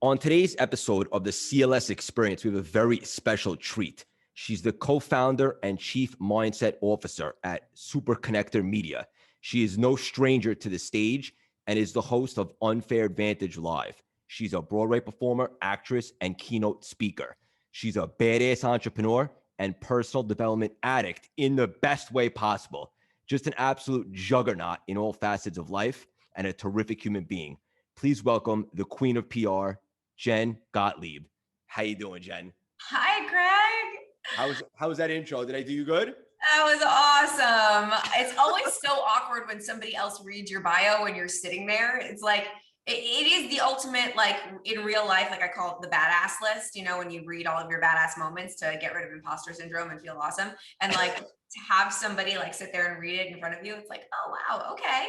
On today's episode of the CLS Experience, we have a very special treat. She's the co-founder and chief mindset officer at Super Connector Media. She is no stranger to the stage and is the host of Unfair Advantage Live. She's a Broadway performer, actress, and keynote speaker. She's a badass entrepreneur and personal development addict in the best way possible. Just an absolute juggernaut in all facets of life and a terrific human being. Please welcome the queen of PR, Jen Gottlieb. How you doing, Jen? Hi, Craig. How was that intro? Did I do you good? That was awesome. It's always so awkward when somebody else reads your bio when you're sitting there. It's like, it is the ultimate, like in real life, like I call it the badass list, you know, when you read all of your badass moments to get rid of imposter syndrome and feel awesome. And like to have somebody like sit there and read it in front of you, it's like, oh, wow. Okay.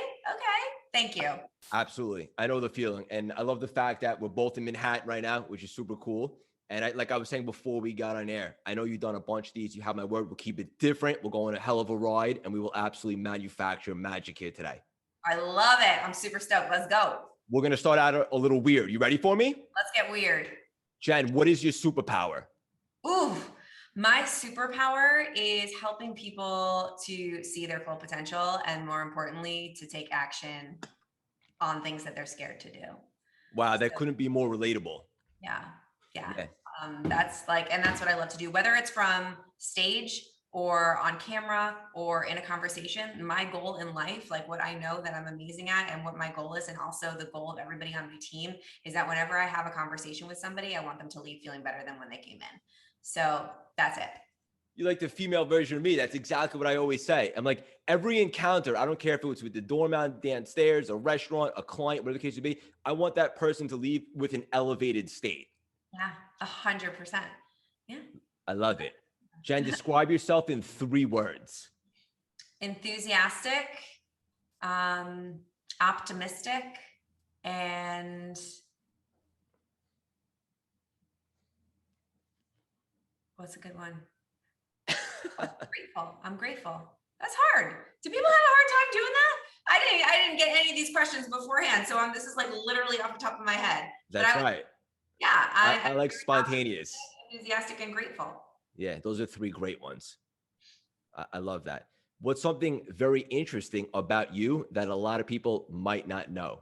Thank you. Absolutely. I know the feeling. And I love the fact that we're both in Manhattan right now, which is super cool. And like I was saying before we got on air, I know you've done a bunch of these. You have my word. We'll keep it different. We'll go on a hell of a ride and we will absolutely manufacture magic here today. I love it. I'm super stoked. Let's go. We're going to start out a little weird. You ready for me? Let's get weird. Jen, what is your superpower? Ooh, my superpower is helping people to see their full potential and, more importantly, to take action on things that they're scared to do. Wow, that couldn't be more relatable. Yeah. That's what I love to do, whether it's from stage or on camera or in a conversation. My goal in life, like what I know that I'm amazing at and what my goal is, and also the goal of everybody on my team, is that whenever I have a conversation with somebody, I want them to leave feeling better than when they came in. So that's it. You're like the female version of me. That's exactly what I always say. I'm like, every encounter, I don't care if it was with the doorman downstairs, a restaurant, a client, whatever the case would be, I want that person to leave with an elevated state. Yeah, 100%. Yeah. I love it. Jen, describe yourself in 3 words. Enthusiastic, optimistic, and what's a good one? I'm grateful. That's hard. Do people have a hard time doing that? I didn't get any of these questions beforehand, so this is like literally off the top of my head. That's right. Yeah, I like spontaneous. Enthusiastic and grateful. Yeah, those are 3 great ones. I love that. What's something very interesting about you that a lot of people might not know?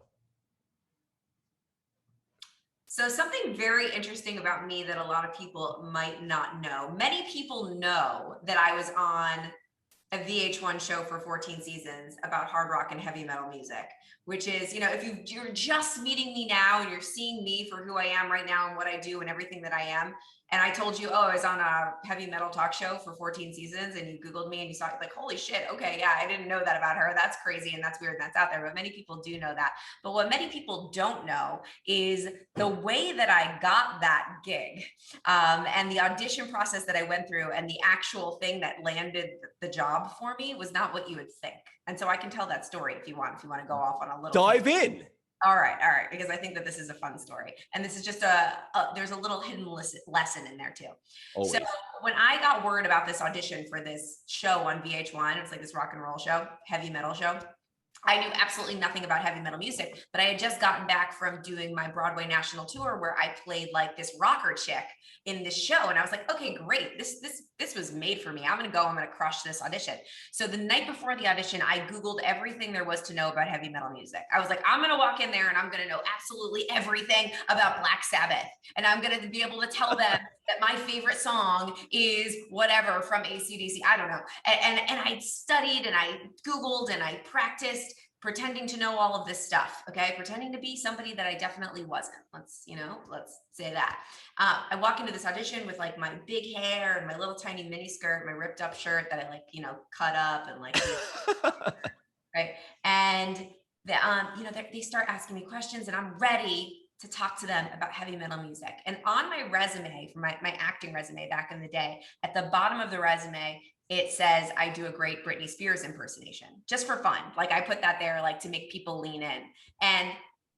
So something very interesting about me that a lot of people might not know. Many people know that I was on a VH1 show for 14 seasons about hard rock and heavy metal music, which is, you know, if you're just meeting me now and you're seeing me for who I am right now and what I do and everything that I am, and I told you, oh, I was on a heavy metal talk show for 14 seasons, and you Googled me and you saw it, like, holy shit, okay, yeah, I didn't know that about her. That's crazy and that's weird and that's out there, but many people do know that. But what many people don't know is the way that I got that gig, and the audition process that I went through and the actual thing that landed the job for me was not what you would think. And so I can tell that story if you want to go off on a little dive in. All right, because I think that this is a fun story. And this is just there's a little hidden lesson in there too. Always. So when I got word about this audition for this show on VH1, it's like this rock and roll show, heavy metal show, I knew absolutely nothing about heavy metal music, but I had just gotten back from doing my Broadway national tour where I played like this rocker chick in this show. And I was like, okay, great. This was made for me. I'm going to crush this audition. So the night before the audition, I Googled everything there was to know about heavy metal music. I was like, I'm going to walk in there and I'm going to know absolutely everything about Black Sabbath. And I'm going to be able to tell them that my favorite song is whatever from AC/DC. I don't know. And I studied and I Googled and I practiced pretending to know all of this stuff. Okay. Pretending to be somebody that I definitely wasn't. Let's say that. I walk into this audition with like my big hair and my little tiny mini skirt, my ripped up shirt that I cut up and like, right. And they start asking me questions and I'm ready to talk to them about heavy metal music. And on my resume, for my acting resume back in the day, at the bottom of the resume, it says I do a great Britney Spears impersonation just for fun. Like I put that there like to make people lean in. And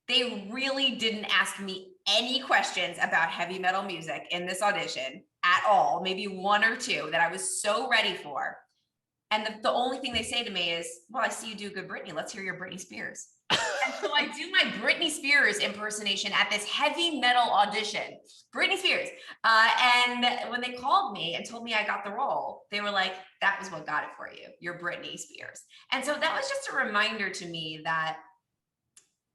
they really didn't ask me any questions about heavy metal music in this audition at all, maybe 1 or 2 that I was so ready for. And the only thing they say to me is, well, I see you do good Britney. Let's hear your Britney Spears. And so I do my Britney Spears impersonation at this heavy metal audition, Britney Spears. And when they called me and told me I got the role, they were like, that was what got it for you. You're Britney Spears. And so that was just a reminder to me that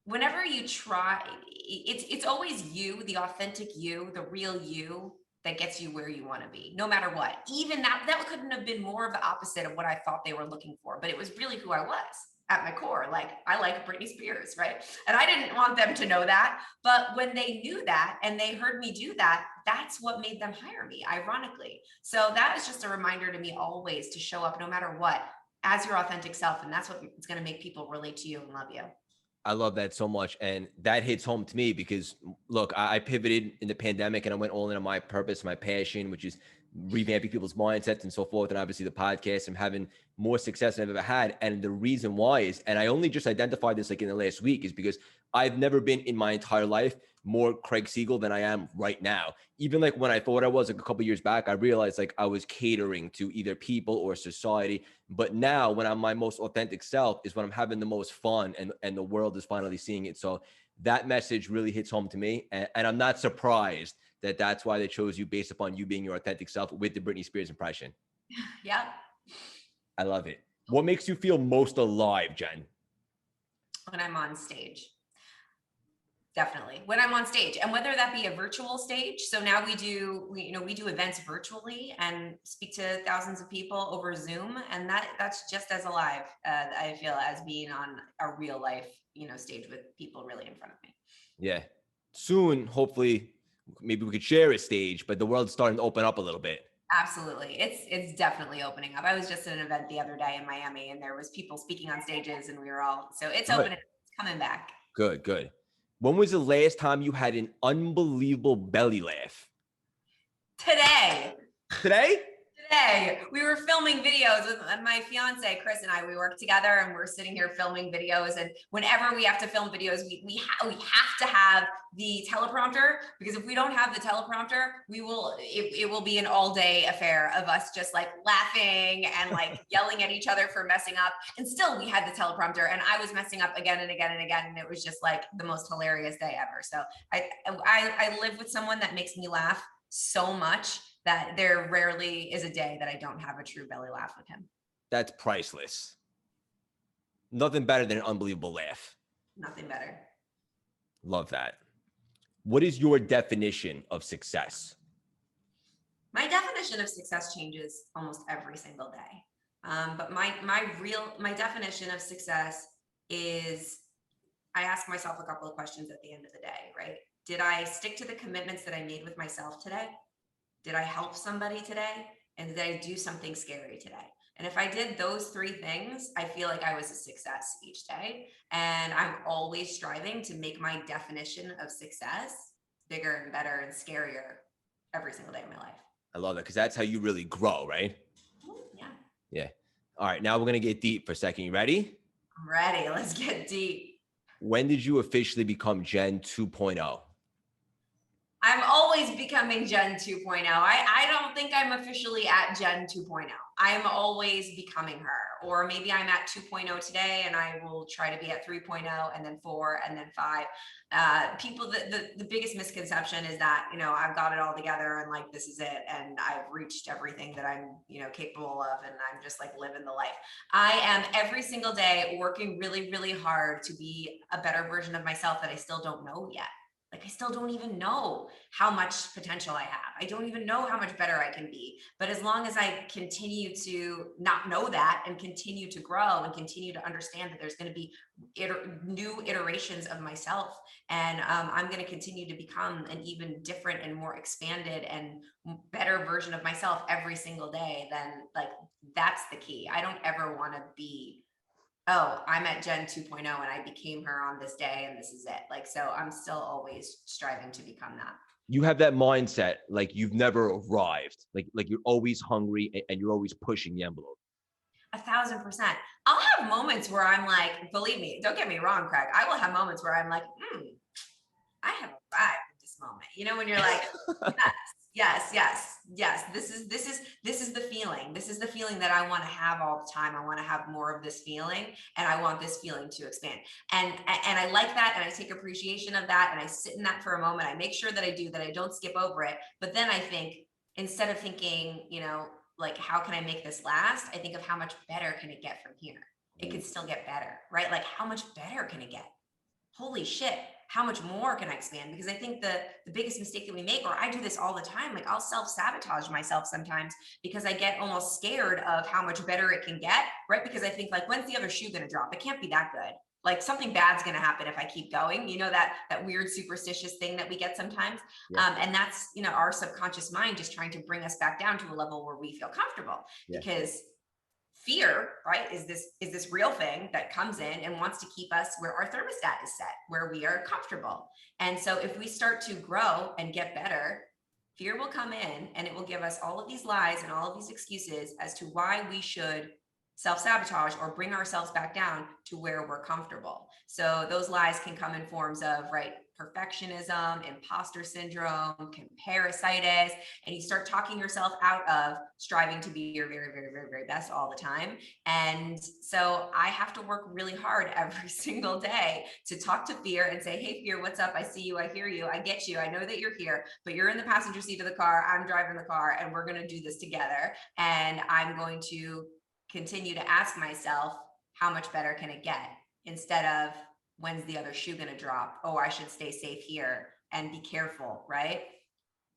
whenever you try, it's always you, the authentic you, the real you, that gets you where you want to be, no matter what. Even that couldn't have been more of the opposite of what I thought they were looking for, but it was really who I was at my core. Like, I like Britney Spears, right? And I didn't want them to know that, but when they knew that and they heard me do that, that's what made them hire me, ironically. So that is just a reminder to me always to show up no matter what as your authentic self, and that's what's going to make people relate to you and love you. I love that so much. And that hits home to me because, look, I pivoted in the pandemic and I went all in on my purpose, my passion, which is revamping people's mindsets and so forth. And obviously the podcast, I'm having more success than I've ever had. And the reason why is, and I only just identified this like in the last week, is because I've never been in my entire life more Craig Siegel than I am right now. Even like when I thought I was like a couple of years back, I realized like I was catering to either people or society. But now when I'm my most authentic self is when I'm having the most fun and the world is finally seeing it. So that message really hits home to me. And I'm not surprised that that's why they chose you based upon you being your authentic self with the Britney Spears impression. Yeah. I love it. What makes you feel most alive, Jen? When I'm on stage. Definitely when I'm on stage, and whether that be a virtual stage. So now we do events virtually and speak to thousands of people over Zoom. And that's just as alive, I feel, as being on a real life, stage with people really in front of me. Yeah. Soon, hopefully, maybe we could share a stage, but the world's starting to open up a little bit. Absolutely. It's definitely opening up. I was just at an event the other day in Miami and there was people speaking on stages and so it's opening, it's coming back. Good. When was the last time you had an unbelievable belly laugh? Today. Today? We were filming videos with my fiance, Chris, and I. We work together and we're sitting here filming videos. And whenever we have to film videos, we have to have the teleprompter, because if we don't have the teleprompter, it will be an all day affair of us just like laughing and like yelling at each other for messing up. And still we had the teleprompter and I was messing up again and again and again. And it was just like the most hilarious day ever. So I live with someone that makes me laugh so much that there rarely is a day that I don't have a true belly laugh with him. That's priceless. Nothing better than an unbelievable laugh. Nothing better. Love that. What is your definition of success? My definition of success changes almost every single day. But my definition of success is, I ask myself a couple of questions at the end of the day, right? Did I stick to the commitments that I made with myself today? Did I help somebody today? And did I do something scary today? And if I did those three things, I feel like I was a success each day. And I'm always striving to make my definition of success bigger and better and scarier every single day of my life. I love that, because that's how you really grow, right? Yeah. All right, now we're going to get deep for a second. You ready? I'm ready. Let's get deep. When did you officially become Jen 2.0? I'm always becoming Jen 2.0. I don't think I'm officially at Jen 2.0. I'm always becoming her. Or maybe I'm at 2.0 today and I will try to be at 3.0 and then 4 and then 5. The biggest misconception is that, I've got it all together and like, this is it. And I've reached everything that I'm, capable of. And I'm just like living the life. I am every single day working really, really hard to be a better version of myself that I still don't know yet. Like, I still don't even know how much potential I have. I don't even know how much better I can be. But as long as I continue to not know that and continue to grow and continue to understand that there's going to be new iterations of myself, and I'm going to continue to become an even different and more expanded and better version of myself every single day, then like, that's the key. I don't ever want to be, oh, I'm at Jen 2.0 and I became her on this day and this is it. Like, so I'm still always striving to become that. You have that mindset, like you've never arrived, like you're always hungry and you're always pushing the envelope. 1,000%. I'll have moments where I'm like, believe me, don't get me wrong, Craig. I will have moments where I'm like, I have arrived at this moment. When you're like, yes, Yes. This is the feeling. This is the feeling that I want to have all the time. I want to have more of this feeling, and I want this feeling to expand. And I like that, and I take appreciation of that, and I sit in that for a moment. I make sure that I don't skip over it. But then I think, instead of thinking, like, how can I make this last? I think of how much better can it get from here? It could still get better, right? Like, how much better can it get? Holy shit, how much more can I expand? Because I think the biggest mistake that we make, or I do this all the time, like, I'll self-sabotage myself sometimes because I get almost scared of how much better it can get, right? Because I think, like, when's the other shoe going to drop? It can't be that good. Like, something bad's going to happen if I keep going, that weird superstitious thing that we get sometimes. Yeah. And that's, our subconscious mind just trying to bring us back down to a level where we feel comfortable. Yeah. Because fear, right, is this real thing that comes in and wants to keep us where our thermostat is set, where we are comfortable. And so if we start to grow and get better, fear will come in and it will give us all of these lies and all of these excuses as to why we should self-sabotage or bring ourselves back down to where we're comfortable. So those lies can come in forms of, right, perfectionism, imposter syndrome, comparasitis, and you start talking yourself out of striving to be your very, very, very, very best all the time. And so I have to work really hard every single day to talk to fear and say, hey, fear, what's up? I see you. I hear you. I get you. I know that you're here, but you're in the passenger seat of the car. I'm driving the car, and we're going to do this together. And I'm going to continue to ask myself, how much better can it get? Instead of, when's the other shoe going to drop? Oh, I should stay safe here and be careful, right?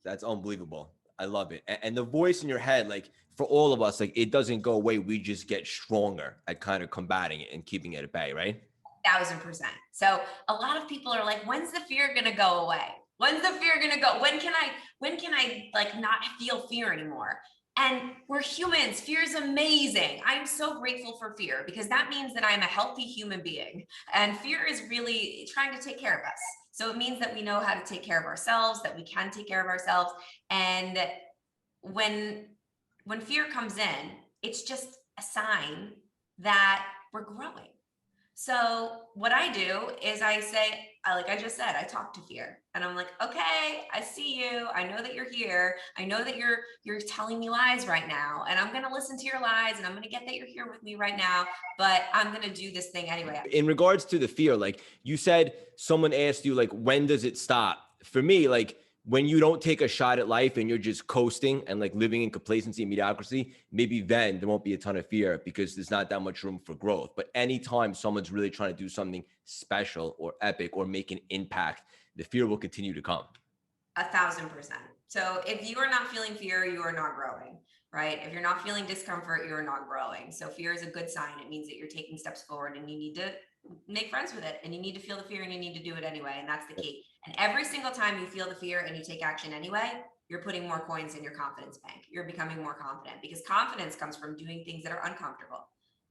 That's unbelievable. I love it. And the voice in your head, like, for all of us, like, it doesn't go away. We just get stronger at kind of combating it and keeping it at bay, right? 1000%. So a lot of people are like, when's the fear going to go away? When's the fear going to go? When can I like not feel fear anymore? And we're humans. Fear is amazing. I'm so grateful for fear, because that means that I'm a healthy human being. And fear is really trying to take care of us. So it means that we know how to take care of ourselves, that we can take care of ourselves. And when fear comes in, it's just a sign that we're growing. So what I do is I say, like I just said, I talk to fear, and I'm like, okay, I see you. I know that you're here. I know that you're telling me lies right now, and I'm going to listen to your lies, and I'm going to get that you're here with me right now, but I'm going to do this thing anyway. In regards to the fear, like you said, someone asked you, like, when does it stop? For me, like, when you don't take a shot at life and you're just coasting and like living in complacency and mediocrity, maybe then there won't be a ton of fear because there's not that much room for growth. But anytime someone's really trying to do something special or epic or make an impact, the fear will continue to come. 1000%. So if you are not feeling fear, you are not growing, right? If you're not feeling discomfort, you're not growing. So fear is a good sign. It means that you're taking steps forward, and you need to make friends with it, and you need to feel the fear, and you need to do it anyway. And that's the key. And every single time you feel the fear and you take action anyway, you're putting more coins in your confidence bank. You're becoming more confident, because confidence comes from doing things that are uncomfortable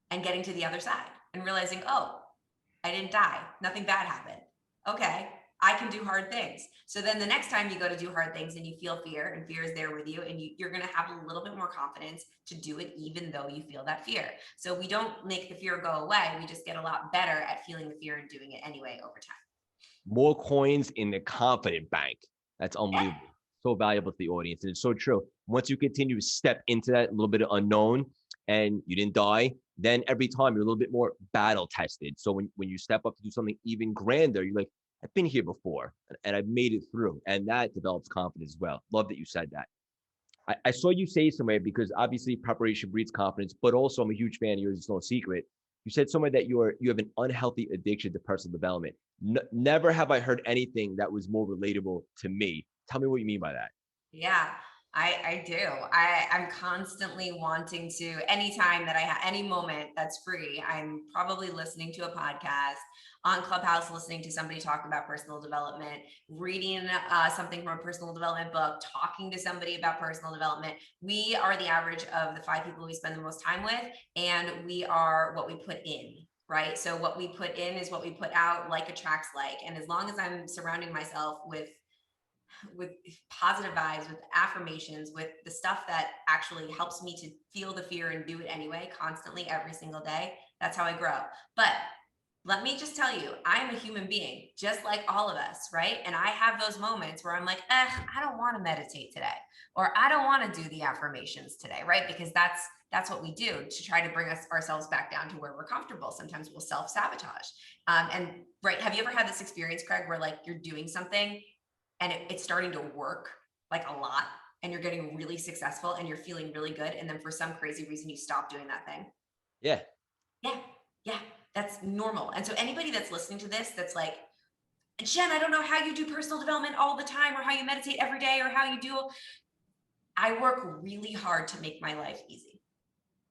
and getting to the other side and realizing, oh, I didn't die. Nothing bad happened. Okay, I can do hard things. So then the next time you go to do hard things and you feel fear, and fear is there with you, and you're going to have a little bit more confidence to do it, even though you feel that fear. So we don't make the fear go away. We just get a lot better at feeling the fear and doing it anyway over time. More coins in the confident bank. That's unbelievable. Yeah. So valuable to the audience. And it's so true. Once you continue to step into that little bit of unknown and you didn't die, then every time you're a little bit more battle tested. So when you step up to do something even grander, you're like, I've been here before and I've made it through. And that develops confidence as well. Love that you said that. I saw you say somewhere, because obviously preparation breeds confidence, but also I'm a huge fan of yours. It's no secret. You said somewhere that you have an unhealthy addiction to personal development. Never have I heard anything that was more relatable to me. Tell me what you mean by that. Yeah, I do. I'm constantly wanting to, anytime that I have any moment that's free, I'm probably listening to a podcast, on Clubhouse, listening to somebody talk about personal development, reading something from a personal development book, talking to somebody about personal development. We are the average of the 5 people we spend the most time with, and we are what we put in. Right. So what we put in is what we put out, like attracts like. And as long as I'm surrounding myself with positive vibes, with affirmations, with the stuff that actually helps me to feel the fear and do it anyway, constantly, every single day, that's how I grow. But let me just tell you, I'm a human being, just like all of us, right? And I have those moments where I'm like, I don't want to meditate today, or I don't want to do the affirmations today, right? Because that's what we do to try to bring ourselves back down to where we're comfortable. Sometimes we'll self-sabotage. And right, have you ever had this experience, Craig, where like you're doing something and it's starting to work like a lot, and you're getting really successful and you're feeling really good, and then for some crazy reason you stop doing that thing? Yeah. Yeah, yeah, that's normal. And so anybody that's listening to this, that's like, Jen, I don't know how you do personal development all the time, or how you meditate every day, or how you do. I work really hard to make my life easy.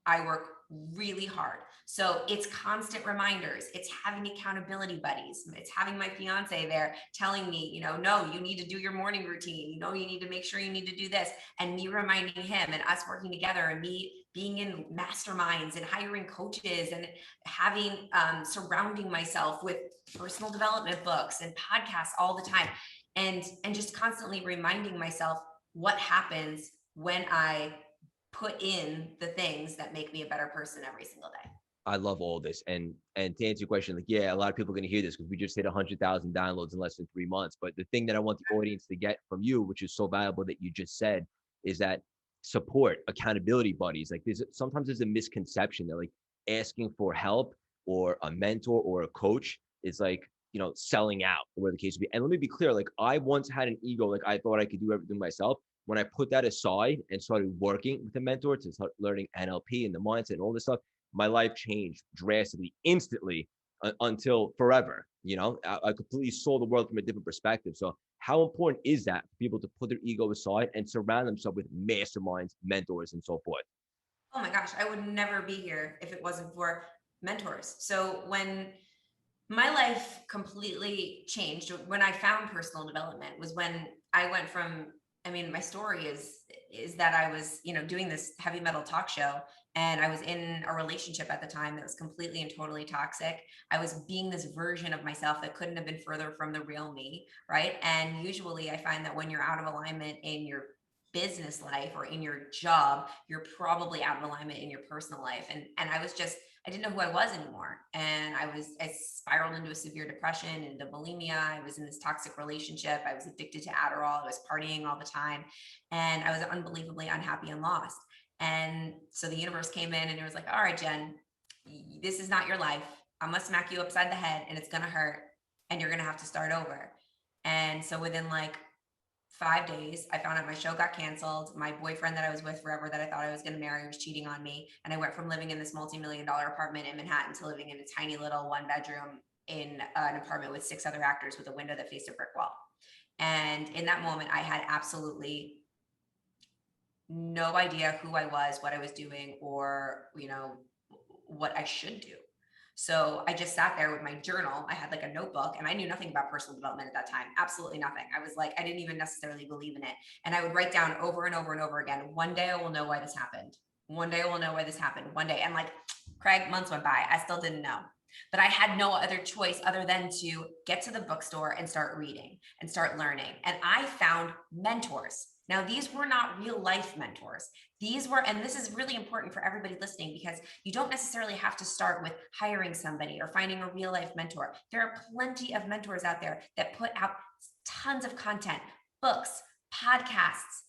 I work really hard. So it's constant reminders. It's having accountability buddies. It's having my fiance there telling me, no, you need to do your morning routine. You need to make sure you need to do this. And me reminding him, and us working together, and me being in masterminds and hiring coaches, and having surrounding myself with personal development books and podcasts all the time. And just constantly reminding myself what happens when I put in the things that make me a better person every single day. I love all this. And to answer your question, like, yeah, a lot of people are going to hear this because we just hit 100,000 downloads in less than 3 months. But the thing that I want the audience to get from you, which is so valuable that you just said, is that support, accountability buddies. Like sometimes there's a misconception that like asking for help or a mentor or a coach is like, selling out, or where the case would be. And let me be clear, like I once had an ego, like I thought I could do everything myself. When I put that aside and started working with a mentor to start learning NLP and the mindset and all this stuff, my life changed drastically, instantly, until forever. I completely saw the world from a different perspective. So how important is that for people to put their ego aside and surround themselves with masterminds, mentors, and so forth? Oh my gosh, I would never be here if it wasn't for mentors. So when my life completely changed, when I found personal development, was when I went from, my story is that I was, doing this heavy metal talk show, and I was in a relationship at the time that was completely and totally toxic. I was being this version of myself that couldn't have been further from the real me, right? And usually I find that when you're out of alignment in your business life or in your job, you're probably out of alignment in your personal life. And I didn't know who I was anymore. And I spiraled into a severe depression, into bulimia. I was in this toxic relationship. I was addicted to Adderall. I was partying all the time. And I was unbelievably unhappy and lost. And so the universe came in and it was like, all right, Jen, this is not your life. I'm going to smack you upside the head, and it's going to hurt, and you're going to have to start over. And so within like 5 days, I found out my show got canceled. My boyfriend that I was with forever, that I thought I was going to marry, was cheating on me. And I went from living in this multi-million-dollar apartment in Manhattan to living in a tiny little 1-bedroom in an apartment with 6 other actors with a window that faced a brick wall. And in that moment, I had absolutely no idea who I was, what I was doing, or, what I should do. So I just sat there with my journal. I had like a notebook, and I knew nothing about personal development at that time. Absolutely nothing. I was like, I didn't even necessarily believe in it. And I would write down over and over and over again, one day I will know why this happened. One day I will know why this happened. One day. And like, Craig, months went by. I still didn't know. But I had no other choice other than to get to the bookstore and start reading and start learning. And I found mentors. Now, these were not real life mentors. These were, and this is really important for everybody listening, because you don't necessarily have to start with hiring somebody or finding a real life mentor. There are plenty of mentors out there that put out tons of content, books, podcasts.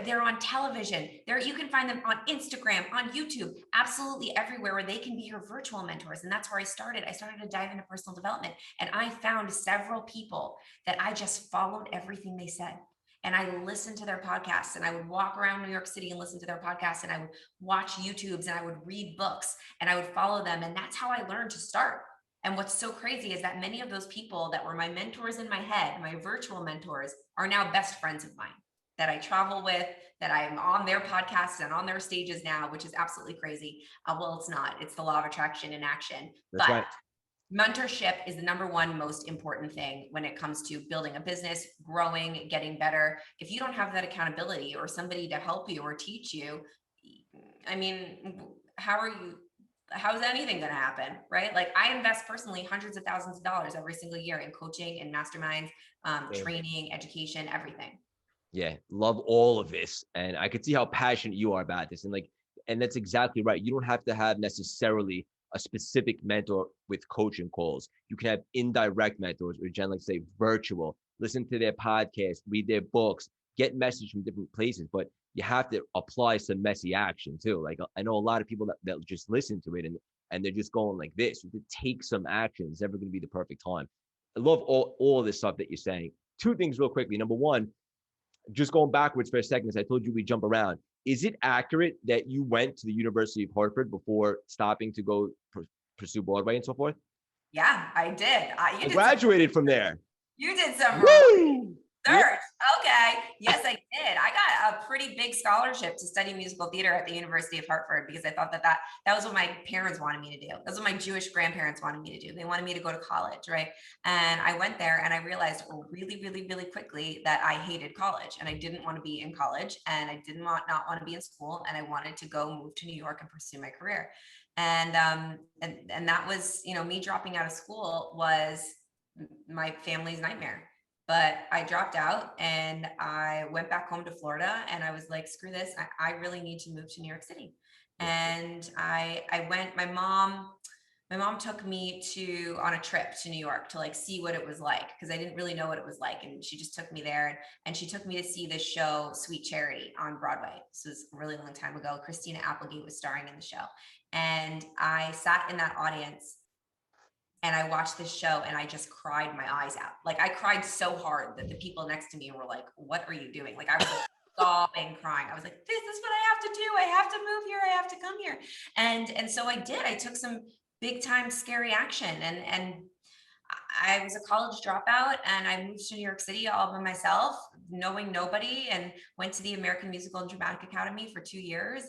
They're on television. You can find them on Instagram, on YouTube, absolutely everywhere, where they can be your virtual mentors. And that's where I started. I started to dive into personal development, and I found several people that I just followed everything they said. And I listened to their podcasts, and I would walk around New York City and listen to their podcasts, and I would watch YouTubes, and I would read books, and I would follow them. And that's how I learned to start. And what's so crazy is that many of those people that were my mentors in my head, my virtual mentors, are now best friends of mine that I travel with, that I'm on their podcasts and on their stages now, which is absolutely crazy. Well, it's not. It's the law of attraction in action. That's right. Mentorship is the number one most important thing when it comes to building a business, growing, getting better. If you don't have that accountability or somebody to help you or teach you, how's anything going to happen, right? Like, I invest personally hundreds of thousands of dollars every single year in coaching and masterminds, training, education, everything. Yeah, love all of this. And I could see how passionate you are about this. And that's exactly right. You don't have to have necessarily a specific mentor with coaching calls. You can have indirect mentors, or Jen like to say virtual. Listen to their podcast, read their books, get message from different places, but you have to apply some messy action too. Like I know a lot of people that just listen to it and they're just going like this. To take some action, it's never going to be the perfect time. I love all this stuff that you're saying. Two things real quickly. Number one, just going backwards for a second, as I told you we jump around. Is it accurate that you went to the University of Hartford before stopping to go pursue Broadway and so forth? Yeah, I did. I graduated from there. You did some Yeah. research. Okay. Yes, I did. I got a pretty big scholarship to study musical theater at the University of Hartford because I thought that was what my parents wanted me to do. That's what my Jewish grandparents wanted me to do. They wanted me to go to college, right? And I went there and I realized really, really, really quickly that I hated college and I didn't want to be in college and I did not want to be in school and I wanted to go move to New York and pursue my career. And that was, me dropping out of school was my family's nightmare. But I dropped out and I went back home to Florida and I was like, screw this. I really need to move to New York City. And I went, my mom took me on a trip to New York to like see what it was like, because I didn't really know what it was like. And she just took me there and she took me to see this show, Sweet Charity, on Broadway. This was a really long time ago. Christina Applegate was starring in the show. And I sat in that audience and I watched this show and I just cried my eyes out. Like I cried so hard that the people next to me were like, what are you doing? Like I was like, sobbing, crying. I was like, this is what I have to do. I have to move here. I have to come here. And so I did. I took some big time scary action and I was a college dropout and I moved to New York City all by myself, knowing nobody, and went to the American Musical and Dramatic Academy for 2 years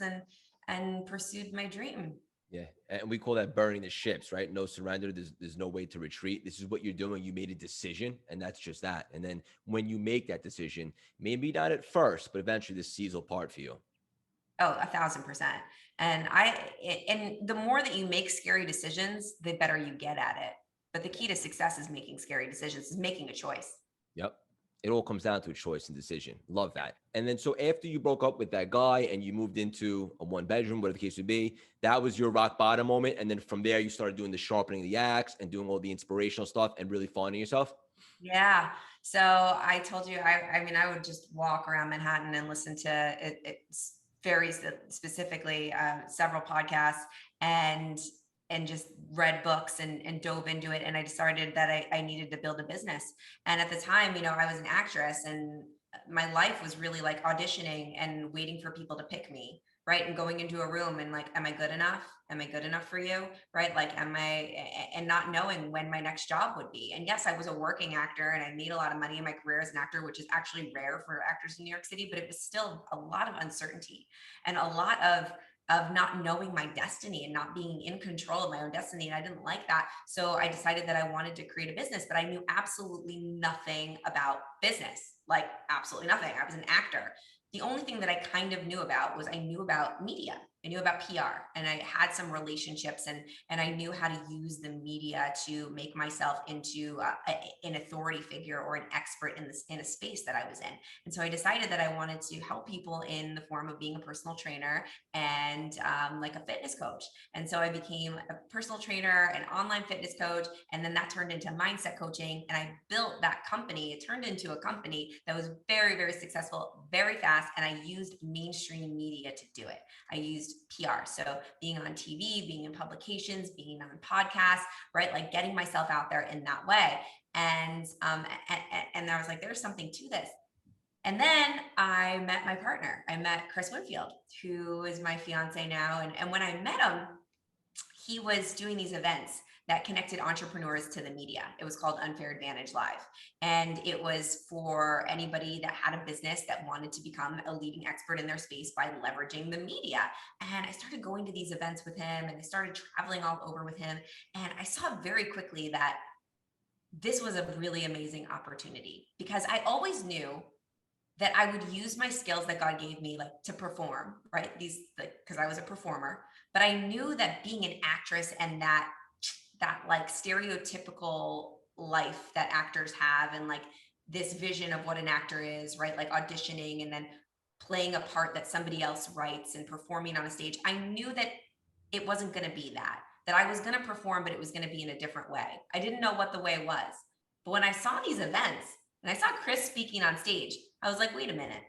and pursued my dream. Yeah. And we call that burning the ships, right? No surrender. There's no way to retreat. This is what you're doing. You made a decision and that's just that. And then when you make that decision, maybe not at first, but eventually the seas will part for you. Oh, 1,000%. And the more that you make scary decisions, the better you get at it. But the key to success is making scary decisions, is making a choice. Yep. It all comes down to a choice and decision. Love that. And then, so after you broke up with that guy and you moved into a 1-bedroom, whatever the case would be, that was your rock bottom moment. And then from there, you started doing the sharpening the axe and doing all the inspirational stuff and really finding yourself. Yeah. So I told you, I mean, I would just walk around Manhattan and listen to it's very specifically several podcasts and just read books and dove into it. And I decided that I needed to build a business. And at the time, I was an actress and my life was really like auditioning and waiting for people to pick me. Right. And going into a room and like, am I good enough? Am I good enough for you? Right. Like, and not knowing when my next job would be. And yes, I was a working actor and I made a lot of money in my career as an actor, which is actually rare for actors in New York City, but it was still a lot of uncertainty and a lot of not knowing my destiny and not being in control of my own destiny. And I didn't like that. So I decided that I wanted to create a business, but I knew absolutely nothing about business, like absolutely nothing. I was an actor. The only thing that I kind of knew about was I knew about media. I knew about PR and I had some relationships and I knew how to use the media to make myself into an authority figure or an expert in a space that I was in. And so I decided that I wanted to help people in the form of being a personal trainer and like a fitness coach. And so I became a personal trainer, an online fitness coach, and then that turned into mindset coaching. And I built that company. It turned into a company that was very, very successful, very fast. And I used mainstream media to do it. I used PR. So being on TV, being in publications, being on podcasts, right? Like getting myself out there in that way. And I was like, there's something to this. And then I met my partner. I met Chris Winfield, who is my fiance now. And when I met him, he was doing these events that connected entrepreneurs to the media. It was called Unfair Advantage Live. And it was for anybody that had a business that wanted to become a leading expert in their space by leveraging the media. And I started going to these events with him and I started traveling all over with him. And I saw very quickly that this was a really amazing opportunity because I always knew that I would use my skills that God gave me like to perform, right? Because I was a performer, but I knew that being an actress and that like stereotypical life that actors have and like this vision of what an actor is, right? Like auditioning and then playing a part that somebody else writes and performing on a stage. I knew that it wasn't going to be that. that I was going to perform, but it was going to be in a different way. I didn't know what the way was. But when I saw these events and I saw Chris speaking on stage, I was like, wait a minute,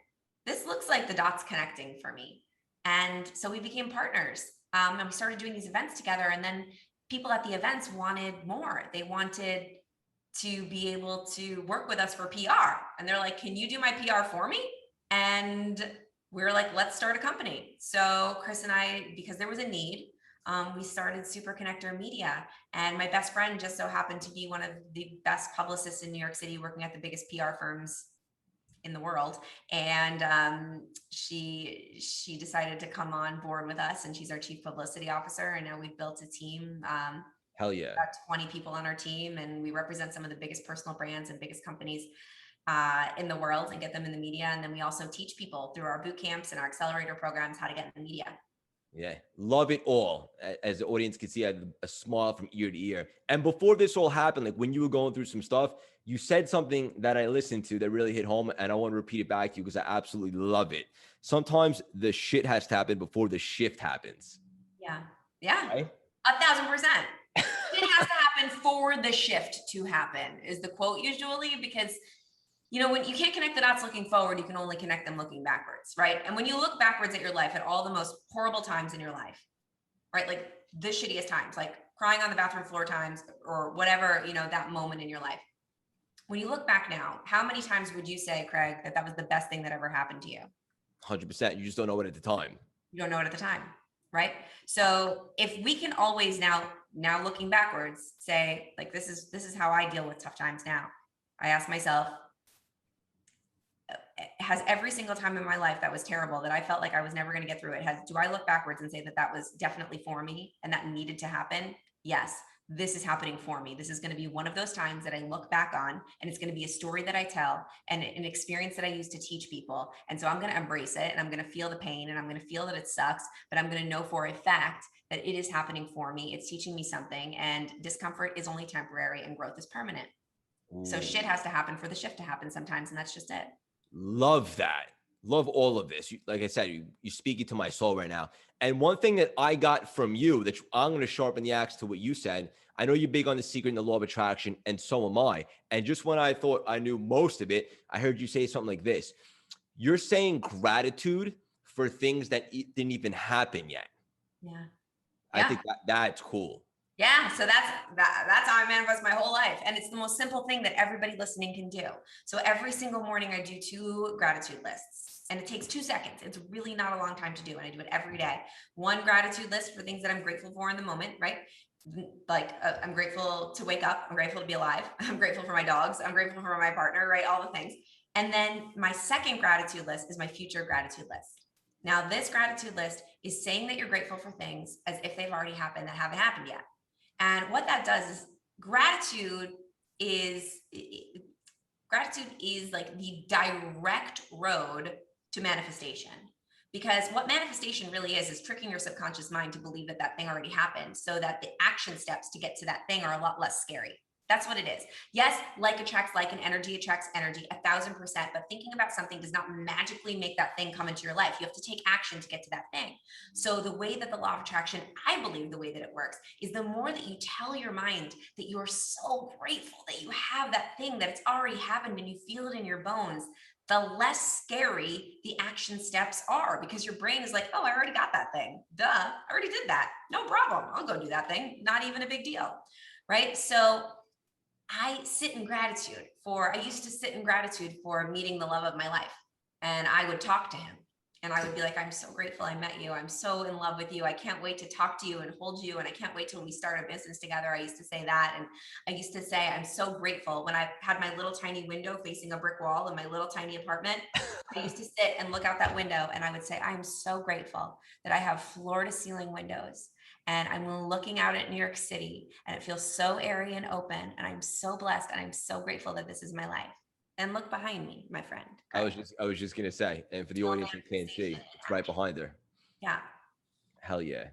this looks like the dots connecting for me. And so we became partners, and we started doing these events together. And then people at the events wanted more. They wanted to be able to work with us for PR. And they're like, can you do my PR for me? And we were like, let's start a company. So Chris and I, because there was a need, we started Super Connector Media. And my best friend just so happened to be one of the best publicists in New York City, working at the biggest PR firms in the world. And she decided to come on board with us, and she's our chief publicity officer. And now we've built a team. Hell yeah. About 20 people on our team, and we represent some of the biggest personal brands and biggest companies in the world and get them in the media. And then we also teach people through our boot camps and our accelerator programs how to get in the media. Yeah, love it all. As the audience can see, I had a smile from ear to ear. And before this all happened, like when you were going through some stuff, you said something that I listened to that really hit home, and I want to repeat it back to you because I absolutely love it. Sometimes the shit has to happen before the shift happens. Yeah. Right? 1,000%. It has to happen for the shift to happen is the quote usually, because when you can't connect the dots looking forward, you can only connect them looking backwards, right? And when you look backwards at your life, at all the most horrible times in your life, right? Like the shittiest times, like crying on the bathroom floor times or whatever, that moment in your life. When you look back now, how many times would you say, Craig, that was the best thing that ever happened to you? 100%. You just don't know it at the time. You don't know it at the time, right? So if we can always now looking backwards, say like, this is how I deal with tough times now. I ask myself, has every single time in my life that was terrible, that I felt like I was never going to get through it, do I look backwards and say that was definitely for me and that needed to happen? Yes, this is happening for me. This is going to be one of those times that I look back on, and it's going to be a story that I tell and an experience that I use to teach people. And so I'm going to embrace it, and I'm going to feel the pain, and I'm going to feel that it sucks, but I'm going to know for a fact that it is happening for me. It's teaching me something, and discomfort is only temporary and growth is permanent. Ooh. So shit has to happen for the shift to happen sometimes, and that's just it. Love that. Love all of this. Like I said, you're speaking to my soul right now. And one thing that I got from you that I'm going to sharpen the axe to what you said. I know you're big on the secret and the law of attraction, and so am I. And just when I thought I knew most of it, I heard you say something like this. You're saying gratitude for things that didn't even happen yet. Yeah. I think that's cool. Yeah. So that's how I manifest my whole life. And it's the most simple thing that everybody listening can do. So every single morning I do 2 gratitude lists, and it takes 2 seconds. It's really not a long time to do. And I do it every day. 1 gratitude list for things that I'm grateful for in the moment, right? Like I'm grateful to wake up. I'm grateful to be alive. I'm grateful for my dogs. I'm grateful for my partner, right? All the things. And then my second gratitude list is my future gratitude list. Now, this gratitude list is saying that you're grateful for things as if they've already happened that haven't happened yet. And what that does is gratitude is like the direct road to manifestation. Because what manifestation really is tricking your subconscious mind to believe that that thing already happened, so that the action steps to get to that thing are a lot less scary. That's what it is. Yes, like attracts like, and energy attracts energy 1,000%. But thinking about something does not magically make that thing come into your life. You have to take action to get to that thing. So the way that the law of attraction, I believe the way that it works, is the more that you tell your mind that you are so grateful that you have that thing, that it's already happened, and you feel it in your bones, the less scary the action steps are, because your brain is like, oh, I already got that thing. Duh, I already did that. No problem. I'll go do that thing. Not even a big deal. Right? So I used to sit in gratitude for meeting the love of my life. And I would talk to him, and I would be like, I'm so grateful I met you. I'm so in love with you. I can't wait to talk to you and hold you. And I can't wait till we start a business together. I used to say that. And I used to say, I'm so grateful when I had my little tiny window facing a brick wall in my little tiny apartment. I used to sit and look out that window, and I would say, I'm so grateful that I have floor to ceiling windows. And I'm looking out at New York City, and it feels so airy and open. And I'm so blessed, and I'm so grateful that this is my life. And look behind me, my friend. I was just gonna say, and for the audience who can't see, it's right behind her. Yeah. Hell yeah.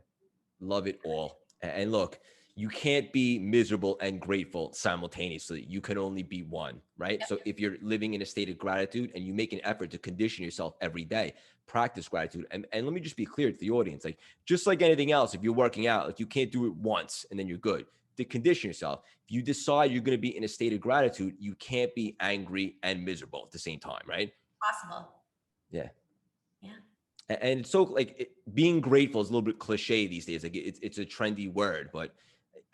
Love it all. And look, you can't be miserable and grateful simultaneously. You can only be one, right? So if you're living in a state of gratitude and you make an effort to condition yourself every day, practice gratitude. And let me just be clear to the audience, like, just like anything else, if you're working out, like, you can't do it once and then you're good. To condition yourself, if you decide you're going to be in a state of gratitude, you can't be angry and miserable at the same time, right? Possible. Yeah. Yeah. And so, like, being grateful is a little bit cliche these days. Like, it's a trendy word, but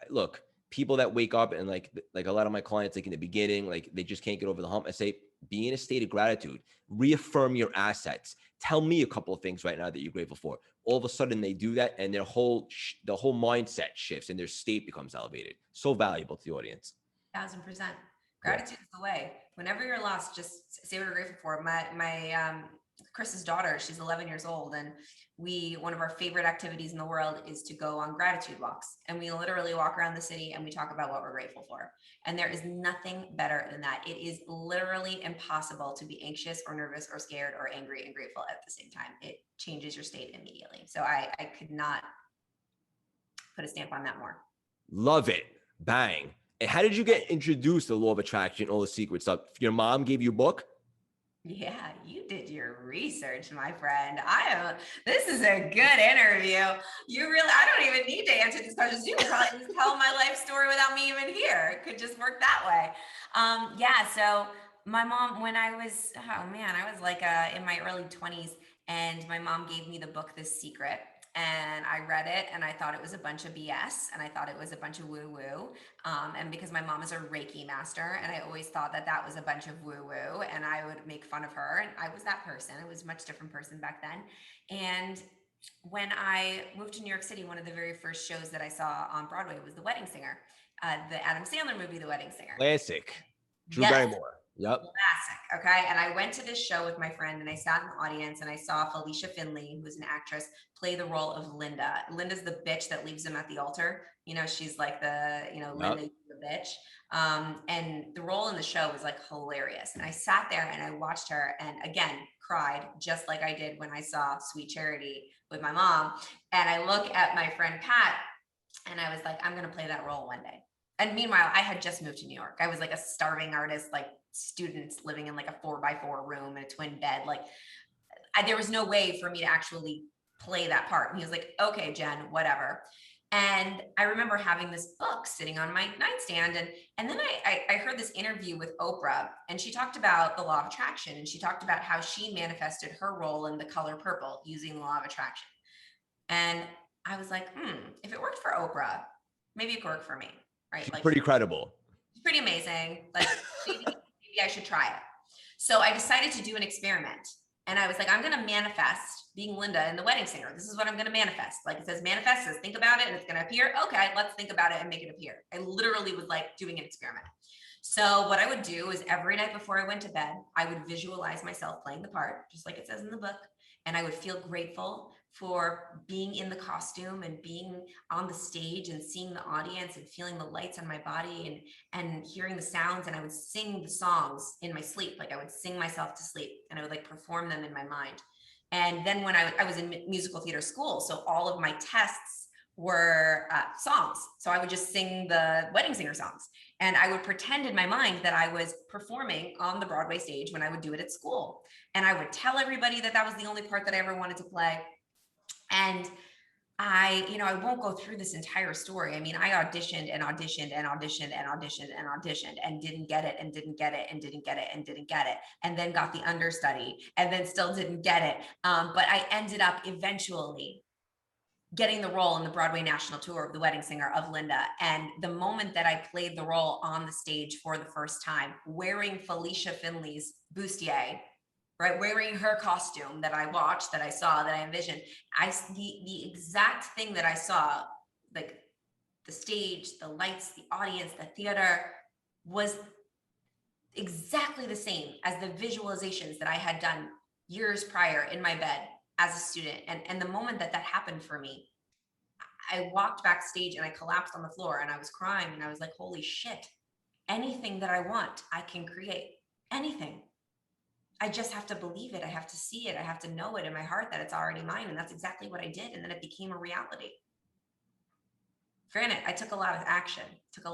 look, people that wake up and like a lot of my clients, like in the beginning, like they just can't get over the hump. I say, be in a state of gratitude, reaffirm your assets. Tell me a couple of things right now that you're grateful for. All of a sudden they do that, and the whole mindset shifts and their state becomes elevated. So valuable to the audience. 1000%. Gratitude is the way. Whenever you're lost, just say what you're grateful for. My Chris's daughter, she's 11 years old, and one of our favorite activities in the world is to go on gratitude walks. And we literally walk around the city and we talk about what we're grateful for. And there is nothing better than that. It is literally impossible to be anxious or nervous or scared or angry and grateful at the same time. It changes your state immediately. So I could not put a stamp on that more. Love it. Bang. And how did you get introduced to the law of attraction, all the secret stuff? Your mom gave you a book? Yeah, you did your research, my friend. This is a good interview. I don't even need to answer these questions. You can probably just tell my life story without me even here. It could just work that way. Yeah, so my mom, when I was like in my early 20s, and my mom gave me the book, The Secret. And I read it and I thought it was a bunch of BS and I thought it was a bunch of woo-woo. And because my mom is a Reiki master, and I always thought that was a bunch of woo-woo, and I would make fun of her. And I was that person. I was a much different person back then. And when I moved to New York City, one of the very first shows that I saw on Broadway was The Wedding Singer, the Adam Sandler movie, The Wedding Singer. Classic. Drew Yes. Barrymore. Yep. Classic. Okay. And I went to this show with my friend, and I sat in the audience and I saw Felicia Finley, who's an actress, play the role of Linda. Linda's the bitch that leaves him at the altar. She's like Linda, the bitch. And the role in the show was like hilarious. And I sat there and I watched her, and again, cried just like I did when I saw Sweet Charity with my mom. And I look at my friend Pat and I was like, I'm going to play that role one day. And meanwhile, I had just moved to New York. I was like a starving artist, like students living in like a 4x4 room in a twin bed. Like there was no way for me to actually play that part. And he was like, okay, Jen, whatever. And I remember having this book sitting on my nightstand. And then I heard this interview with Oprah, and she talked about the law of attraction. And she talked about how she manifested her role in The Color Purple using the law of attraction. And I was like, if it worked for Oprah, maybe it could work for me. Right? She's pretty credible. Pretty amazing. Like maybe I should try it. So I decided to do an experiment. And I was like, I'm going to manifest being Linda in The Wedding Singer. This is what I'm going to manifest. Like it says manifest, says think about it and it's going to appear. Okay, let's think about it and make it appear. I literally was like doing an experiment. So what I would do is every night before I went to bed, I would visualize myself playing the part, just like it says in the book. And I would feel grateful for being in the costume and being on the stage and seeing the audience and feeling the lights on my body and hearing the sounds. And I would sing the songs in my sleep. Like I would sing myself to sleep and I would like perform them in my mind. And then when I was in musical theater school, so all of my tests were songs. So I would just sing the Wedding Singer songs. And I would pretend in my mind that I was performing on the Broadway stage when I would do it at school. And I would tell everybody that that was the only part that I ever wanted to play. And I won't go through this entire story. I mean, I auditioned and auditioned and auditioned and auditioned and auditioned and didn't get it and didn't get it and didn't get it and didn't get it. And then got the understudy and then still didn't get it. But I ended up eventually getting the role in the Broadway national tour of The Wedding Singer of Linda. And the moment that I played the role on the stage for the first time, wearing Felicia Finley's bustier, right, wearing her costume that I watched, that I saw, that I envisioned, the exact thing that I saw, like the stage, the lights, the audience, the theater, was exactly the same as the visualizations that I had done years prior in my bed as a student. And the moment that happened for me, I walked backstage and I collapsed on the floor and I was crying and I was like, holy shit, anything that I want, I can create. Anything. I just have to believe it. I have to see it. I have to know it in my heart that it's already mine. And that's exactly what I did. And then it became a reality. Granted, I took a lot of action, a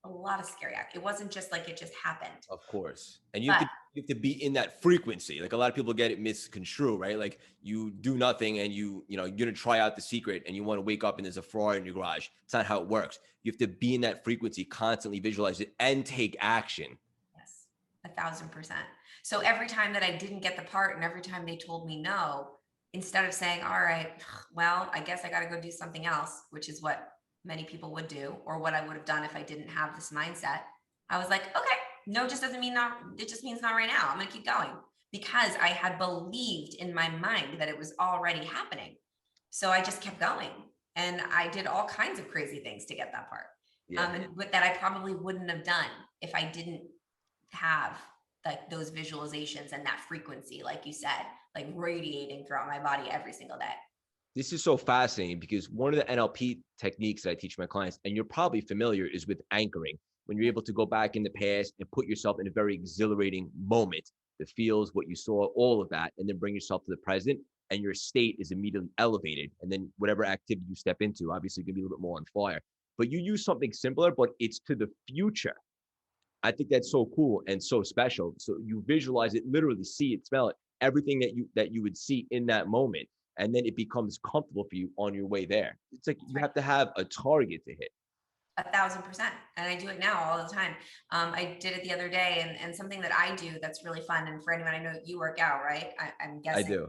lot of scary action. It wasn't just like it just happened. Of course. And you But have to be in that frequency. Like a lot of people get it misconstrued, right? Like you do nothing and you're going to try out The Secret and you want to wake up and there's a Ferrari in your garage. It's not how it works. You have to be in that frequency, constantly visualize it and take action. yes, 1,000%. So every time that I didn't get the part and every time they told me no, instead of saying, all right, well, I guess I got to go do something else, which is what many people would do, or what I would have done if I didn't have this mindset. I was like, okay, no, just doesn't mean not, it just means not right now. I'm going to keep going because I had believed in my mind that it was already happening. So I just kept going and I did all kinds of crazy things to get that part. But that I probably wouldn't have done if I didn't have like those visualizations and that frequency, like you said, like radiating throughout my body every single day. This is so fascinating because one of the NLP techniques that I teach my clients, and you're probably familiar, is with anchoring. When you're able to go back in the past and put yourself in a very exhilarating moment, the feels, what you saw, all of that, and then bring yourself to the present, and your state is immediately elevated. And then whatever activity you step into, obviously, can be a little bit more on fire. But you use something simpler, but it's to the future. I think that's so cool and so special. So you visualize it, literally see it, smell it, everything that you would see in that moment. And then it becomes comfortable for you on your way there. It's like you have to have a target to hit. 1,000%. And I do it now all the time. I did it the other day and something that I do that's really fun. And for anyone, I know you work out, right? I'm guessing. I do.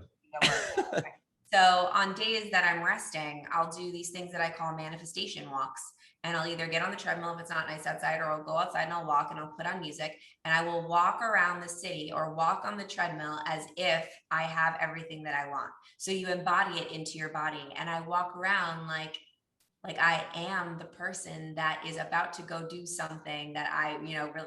So on days that I'm resting, I'll do these things that I call manifestation walks. And I'll either get on the treadmill if it's not nice outside, or I'll go outside and I'll walk and I'll put on music and I will walk around the city or walk on the treadmill as if I have everything that I want. So you embody it into your body. And I walk around like I am the person that is about to go do something that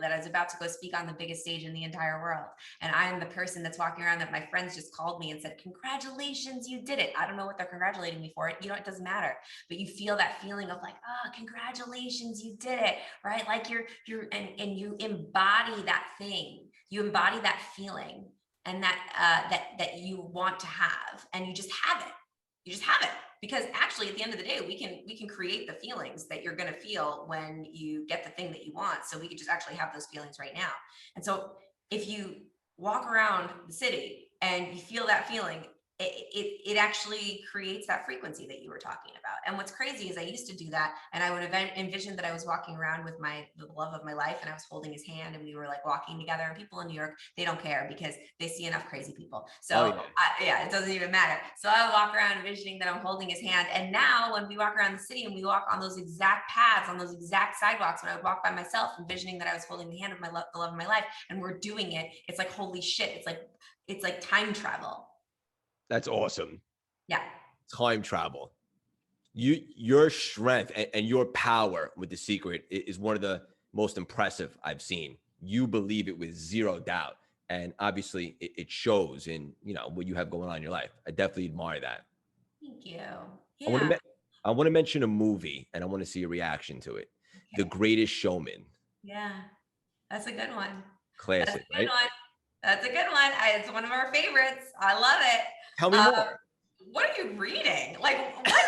that is about to go speak on the biggest stage in the entire world. And I am the person that's walking around that my friends just called me and said, congratulations, you did it. I don't know what they're congratulating me for. It doesn't matter. But you feel that feeling of like, oh, congratulations, you did it, right? Like and you embody that thing. You embody that feeling and that you want to have, and you just have it. You just have it. Because actually, at the end of the day, we can create the feelings that you're going to feel when you get the thing that you want. So we could just actually have those feelings right now. And so if you walk around the city and you feel that feeling, it actually creates that frequency that you were talking about. And what's crazy is I used to do that, and I would envision that I was walking around with the love of my life, and I was holding his hand, and we were like walking together. And people in New York, they don't care because they see enough crazy people. So it doesn't even matter. So I would walk around envisioning that I'm holding his hand. And now when we walk around the city and we walk on those exact paths, on those exact sidewalks, when I would walk by myself, envisioning that I was holding the hand of the love of my life, and we're doing it, it's like, holy shit, it's like time travel. That's awesome. Yeah. Time travel. Your strength and your power with The Secret is one of the most impressive I've seen. You believe it with zero doubt. And obviously it shows in, what you have going on in your life. I definitely admire that. Thank you. Yeah. I want to mention a movie, and I want to see a reaction to it. Okay. The Greatest Showman. Yeah. That's a good one. Classic, right? That's a good one. It's one of our favorites. I love it. Tell me more. What are you reading? Like, what?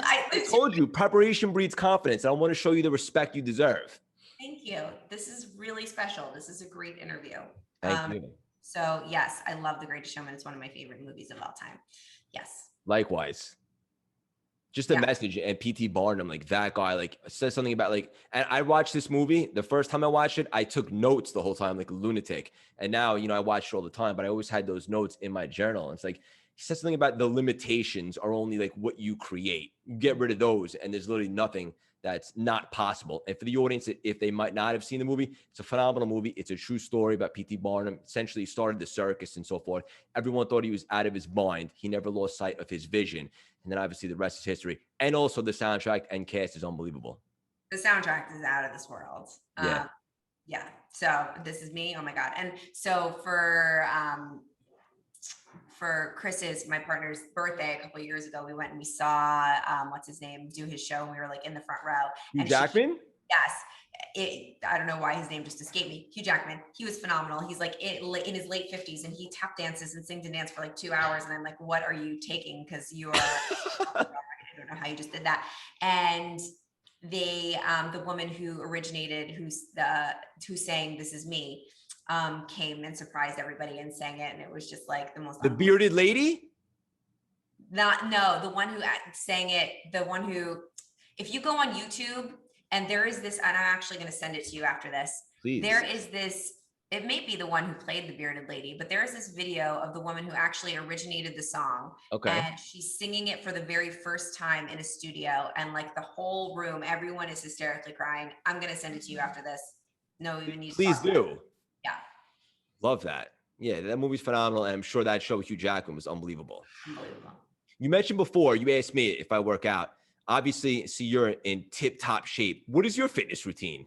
I told you, preparation breeds confidence. I want to show you the respect you deserve. Thank you. This is really special. This is a great interview. Thank you. So yes, I love The Greatest Showman. It's one of my favorite movies of all time. Yes. Likewise. Just a message, and P.T. Barnum, like that guy, like says something about and I watched this movie. The first time I watched it, I took notes the whole time, like a lunatic. And now, I watch it all the time, but I always had those notes in my journal. It's like, he says something about the limitations are only like what you create. You get rid of those, and there's literally nothing that's not possible. And for the audience, if they might not have seen the movie, it's a phenomenal movie. It's a true story about P.T. Barnum. Essentially, he started the circus and so forth. Everyone thought he was out of his mind. He never lost sight of his vision. And then obviously the rest is history. And also the soundtrack and cast is unbelievable. The soundtrack is out of this world. Yeah. Yeah. So This Is Me. Oh my God. And so for Chris's, my partner's birthday a couple of years ago, we went and we saw what's his name do his show, and we were like in the front row. Hugh Jackman? Yes. I don't know why his name just escaped me. Hugh Jackman. He was phenomenal. He's like in his late 50s, and he tap dances and sings and dance for like 2 hours. And I'm like, what are you taking? Because you are I don't know how you just did that. And they, the woman who originated, who's saying "This Is Me," came and surprised everybody and sang it, and it was just like the most. The bearded lady? No, the one who sang it. The one who, if you go on YouTube, and there is this, and I'm actually going to send it to you after this. Please. There is this. It may be the one who played the bearded lady, but there is this video of the woman who actually originated the song. Okay. And she's singing it for the very first time in a studio. And like the whole room, everyone is hysterically crying. I'm going to send it to you after this. No, you need to. Please do. Yeah. Love that. Yeah, that movie's phenomenal. And I'm sure that show with Hugh Jackman was unbelievable. Unbelievable. You mentioned before, you asked me if I work out. Obviously, see, you're in tip-top shape. What is your fitness routine?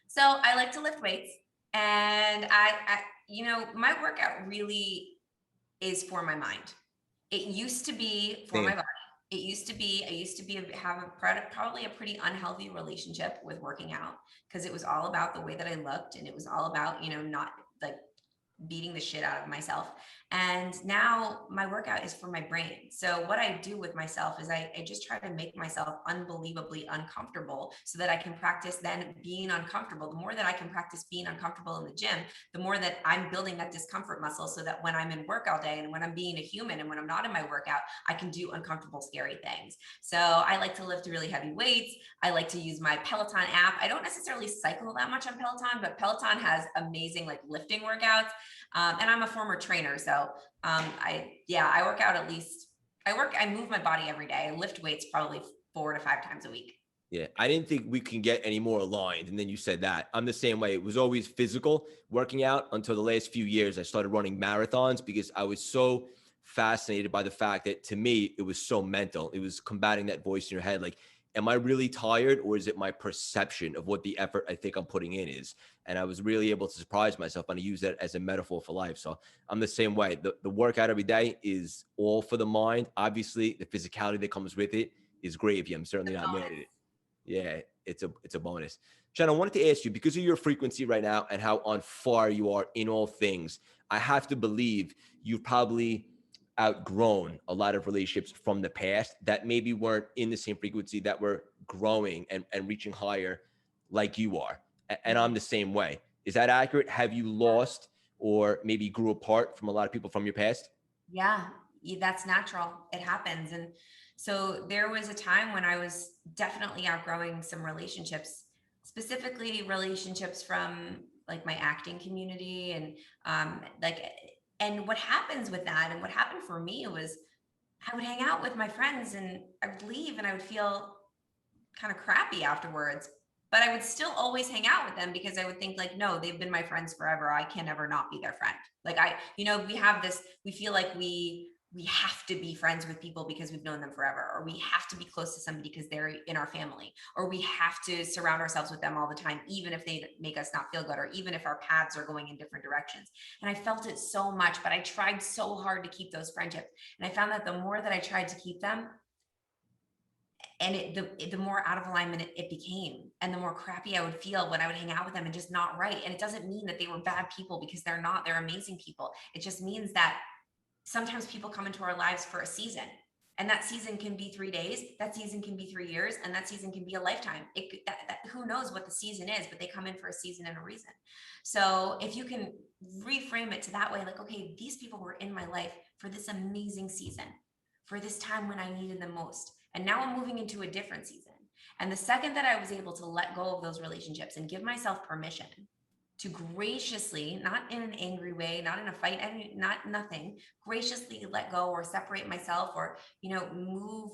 So I like to lift weights. And I, my workout really is for my mind. It used to be for my body. It used to be, have probably a pretty unhealthy relationship with working out, because it was all about the way that I looked, and it was all about, not like beating the shit out of myself. And now my workout is for my brain. So what I do with myself is I just try to make myself unbelievably uncomfortable so that I can practice then being uncomfortable. The more that I can practice being uncomfortable in the gym, the more that I'm building that discomfort muscle, so that when I'm in work all day and when I'm being a human and when I'm not in my workout, I can do uncomfortable, scary things. So I like to lift really heavy weights. I like to use my Peloton app. I don't necessarily cycle that much on Peloton, but Peloton has amazing like lifting workouts. And I'm a former trainer. So I work out at least, I move my body every day. I lift weights probably 4 to 5 times a week. Yeah, I didn't think we can get any more aligned. And then you said that. I'm the same way. It was always physical working out until the last few years. I started running marathons because I was so fascinated by the fact that, to me, it was so mental. It was combating that voice in your head. Like, am I really tired, or is it my perception of what the effort I think I'm putting in is? And I was really able to surprise myself, and I use that as a metaphor for life. So I'm the same way. The workout every day is all for the mind. Obviously, the physicality that comes with it is gravy. I'm certainly not mad at it. Yeah, it's a bonus. Jen, I wanted to ask you, because of your frequency right now and how on fire you are in all things, I have to believe you've probably outgrown a lot of relationships from the past that maybe weren't in the same frequency, that were growing and reaching higher like you are. And I'm the same way. Is that accurate? Have you lost or maybe grew apart from a lot of people from your past? Yeah, that's natural. It happens. And so there was a time when I was definitely outgrowing some relationships, specifically relationships from like my acting community. And what happens with that, and what happened for me, was I would hang out with my friends and I would leave and I would feel kind of crappy afterwards, but I would still always hang out with them because I would think like, no, they've been my friends forever. I can never not be their friend. Like we have this, we feel like we have to be friends with people because we've known them forever, or we have to be close to somebody because they're in our family, or we have to surround ourselves with them all the time, even if they make us not feel good, or even if our paths are going in different directions. And I felt it so much, but I tried so hard to keep those friendships. And I found that the more that I tried to keep them, and the more out of alignment it became, and the more crappy I would feel when I would hang out with them and just not right. And it doesn't mean that they were bad people, because they're not. They're amazing people. It just means that sometimes people come into our lives for a season, and that season can be 3 days, that season can be 3 years, and that season can be a lifetime. Who knows what the season is, but they come in for a season and a reason. So if you can reframe it to that way, like, okay, these people were in my life for this amazing season, for this time when I needed them most. And now I'm moving into a different season. And the second that I was able to let go of those relationships and give myself permission to graciously, not in an angry way, not in a fight, nothing, graciously let go or separate myself, or, move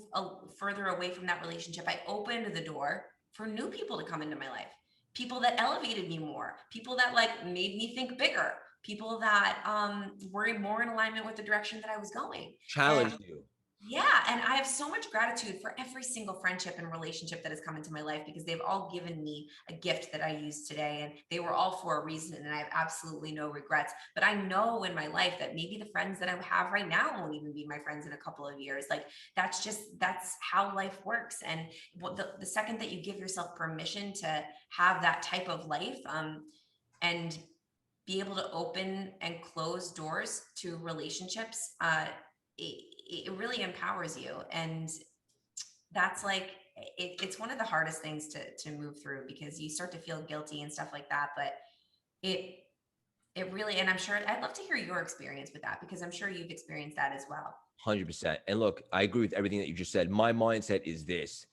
further away from that relationship, I opened the door for new people to come into my life. People that elevated me more, people that like made me think bigger, people that were more in alignment with the direction that I was going. Challenged you. Yeah. And I have so much gratitude for every single friendship and relationship that has come into my life, because they've all given me a gift that I use today. And they were all for a reason. And I have absolutely no regrets. But I know in my life that maybe the friends that I have right now won't even be my friends in a couple of years. Like that's how life works. And the second that you give yourself permission to have that type of life, and be able to open and close doors to relationships, it really empowers you. And that's like, it's one of the hardest things to move through, because you start to feel guilty and stuff like that. But it, it really, and I'm sure, I'd love to hear your experience with that, because I'm sure you've experienced that as well. 100%. And look, I agree with everything that you just said. My mindset is this: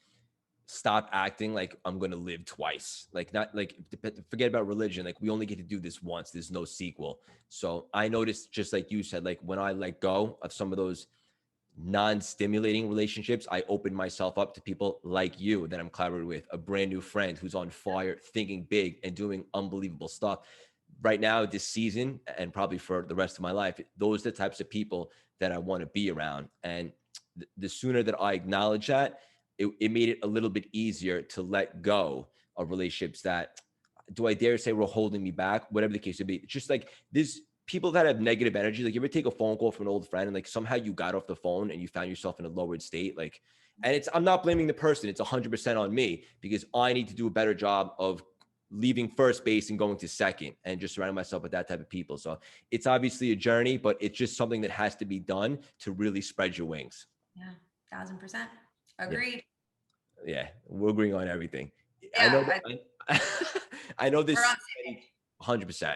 stop acting like I'm going to live twice. Like, not like, forget about religion. Like, we only get to do this once. There's no sequel. So I noticed, just like you said, like when I let go of some of those non-stimulating relationships, I open myself up to people like you that I'm collaborating with, a brand new friend who's on fire, thinking big and doing unbelievable stuff. Right now, this season, and probably for the rest of my life, those are the types of people that I want to be around. And the sooner that I acknowledge that, it made it a little bit easier to let go of relationships that, do I dare say, were holding me back, whatever the case may be. It's just like this, people that have negative energy, like you ever take a phone call from an old friend and like somehow you got off the phone and you found yourself in a lowered state, like, and it's, I'm not blaming the person, it's 100% on me, because I need to do a better job of leaving first base and going to second, and just surrounding myself with that type of people. So it's obviously a journey, but it's just something that has to be done to really spread your wings. Yeah, 1000%. Yeah. Agreed. Yeah, we're agreeing on everything. I know Yeah, that, I know we're this on the same page. 100%.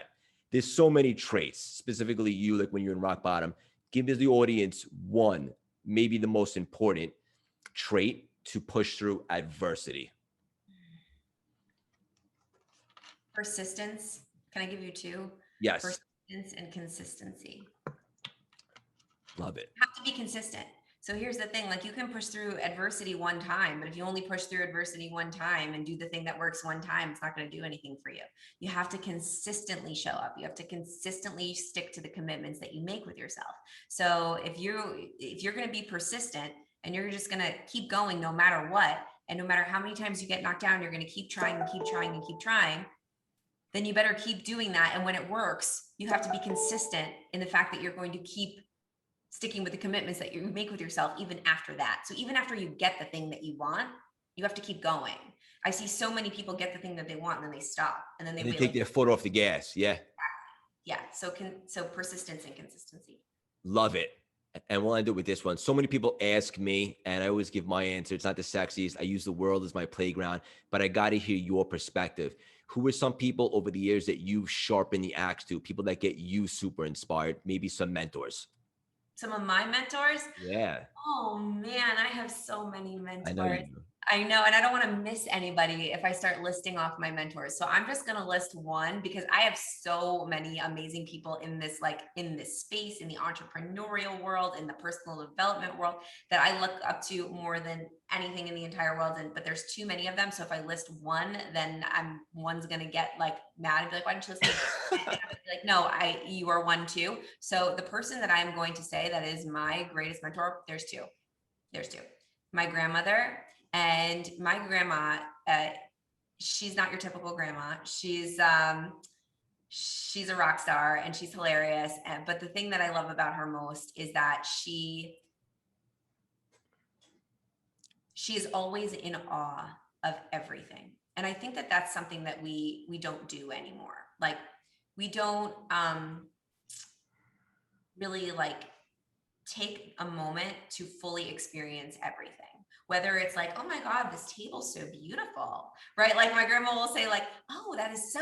There's so many traits, specifically you, like when you're in rock bottom. Give the audience one, maybe the most important trait to push through adversity. Persistence. Can I give you two? Yes. Persistence and consistency. Love it. You have to be consistent. So here's the thing, like you can push through adversity one time, but if you only push through adversity one time and do the thing that works one time, it's not going to do anything for you. You have to consistently show up. You have to consistently stick to the commitments that you make with yourself. So if you're going to be persistent and you're just going to keep going no matter what, and no matter how many times you get knocked down, you're going to keep trying and keep trying and keep trying, then you better keep doing that. And when it works, you have to be consistent in the fact that you're going to keep sticking with the commitments that you make with yourself, even after that. So even after you get the thing that you want, you have to keep going. I see so many people get the thing that they want and then they stop, and then they take their foot off the gas. Yeah. Yeah. So persistence and consistency. Love it. And we'll end it with this one. So many people ask me, and I always give my answer. It's not the sexiest. I use the world as my playground, but I got to hear your perspective. Who are some people over the years that you've sharpened the axe to, people that get you super inspired, maybe some mentors? Some of my mentors. Yeah. Oh man, I have so many mentors. I know you do. I know, and I don't want to miss anybody if I start listing off my mentors. So I'm just going to list one, because I have so many amazing people in this, like in this space, in the entrepreneurial world, in the personal development world, that I look up to more than anything in the entire world. But there's too many of them. So if I list one, then one's going to get like mad and be like, why didn't you list me? And I'm like, no, you are one too. So the person that I'm going to say that is my greatest mentor, there's two. My grandmother. And my grandma, she's not your typical grandma. She's a rock star and she's hilarious. But the thing that I love about her most is that she is always in awe of everything. And I think that that's something that we don't do anymore. Like we don't really like take a moment to fully experience everything. Whether it's like, oh my God, this table's so beautiful, right? Like my grandma will say like, oh, that's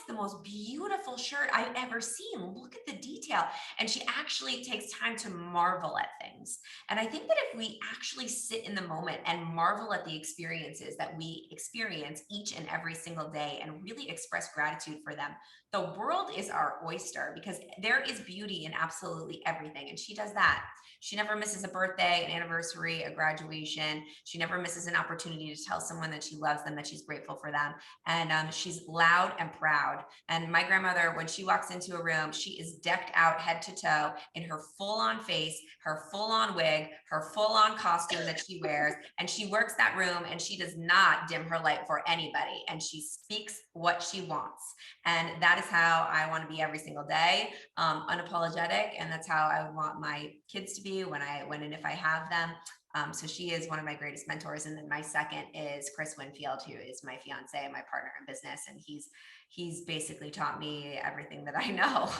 the most beautiful shirt I've ever seen. Look at the detail. And she actually takes time to marvel at things. And I think that if we actually sit in the moment and marvel at the experiences that we experience each and every single day and really express gratitude for them, the world is our oyster, because there is beauty in absolutely everything. And she does that. She never misses a birthday, an anniversary, a graduation. She never misses an opportunity to tell someone that she loves them, that she's grateful for them. And she's loud and proud. And my grandmother, when she walks into a room, she is decked out head to toe in her full-on face, her full-on wig, her full-on costume that she wears. And she works that room and she does not dim her light for anybody. And she speaks what she wants. And that is how I want to be every single day, unapologetic. And that's how I want my kids to be when and if I have them. So she is one of my greatest mentors. And then my second is Chris Winfield, who is my fiance and my partner in business. And he's basically taught me everything that I know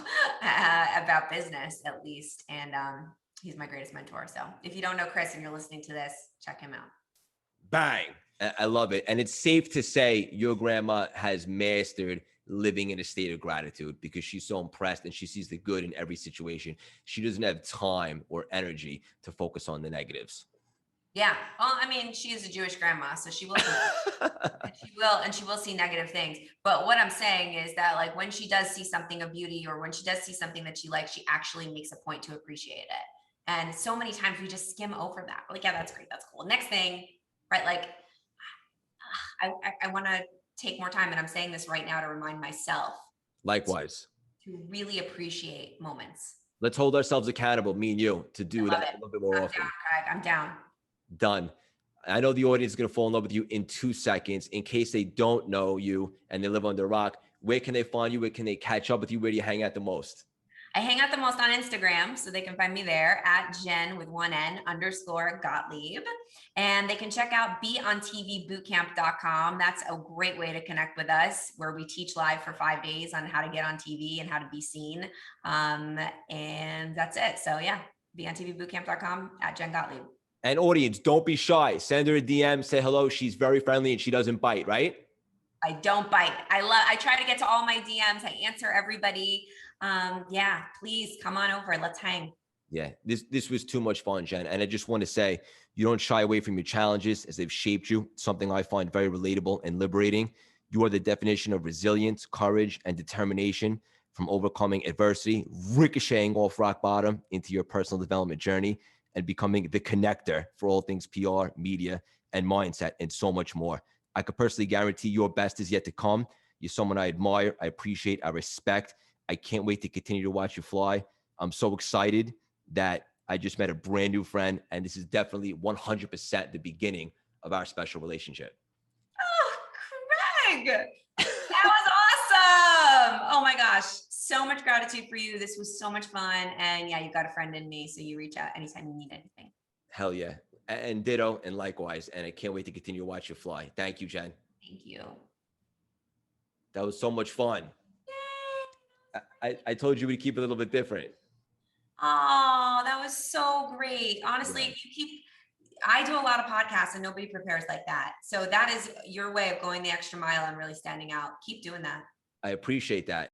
about business, at least. And he's my greatest mentor. So if you don't know Chris and you're listening to this, check him out. Bang. I love it. And it's safe to say your grandma has mastered living in a state of gratitude because she's so impressed and she sees the good in every situation. She doesn't have time or energy to focus on the negatives. Yeah. Well, I mean, she is a Jewish grandma, so she will and she will see negative things. But what I'm saying is that like when she does see something of beauty or when she does see something that she likes, she actually makes a point to appreciate it. And so many times we just skim over that. We're like, yeah, that's great. That's cool. Next thing, right? Like I want to take more time. And I'm saying this right now to remind myself. Likewise. To really appreciate moments. Let's hold ourselves accountable, me and you, to do that a little bit more often. Down, Craig. I'm down. Done. I know the audience is going to fall in love with you in 2 seconds. In case they don't know you and they live under a rock, where can they find you? Where can they catch up with you? Where do you hang out the most? I hang out the most on Instagram, so they can find me there at Jen with 1N _ Gottlieb. And they can check out beontvbootcamp.com. That's a great way to connect with us, where we teach live for 5 days on how to get on TV and how to be seen. And that's it. So yeah, beontvbootcamp.com at Jen Gottlieb. And audience, don't be shy. Send her a DM, say hello. She's very friendly and she doesn't bite, right? I don't bite. I try to get to all my DMs. I answer everybody. Yeah, please come on over. Let's hang. Yeah, this was too much fun, Jen. And I just want to say, you don't shy away from your challenges as they've shaped you. Something I find very relatable and liberating. You are the definition of resilience, courage, and determination from overcoming adversity, ricocheting off rock bottom into your personal development journey and becoming the connector for all things PR, media, and mindset, and so much more. I could personally guarantee your best is yet to come. You're someone I admire, I appreciate, I respect. I can't wait to continue to watch you fly. I'm so excited that I just met a brand new friend, and this is definitely 100% the beginning of our special relationship. Oh, Craig, that was awesome. Oh my gosh, so much gratitude for you. This was so much fun. And yeah, you got a friend in me, so you reach out anytime you need anything. Hell yeah. And ditto, and likewise. And I can't wait to continue to watch you fly. Thank you, Jen. Thank you. That was so much fun. I told you we'd keep it a little bit different. Oh, that was so great. Honestly, yeah. I do a lot of podcasts and nobody prepares like that. So that is your way of going the extra mile and really standing out. Keep doing that. I appreciate that.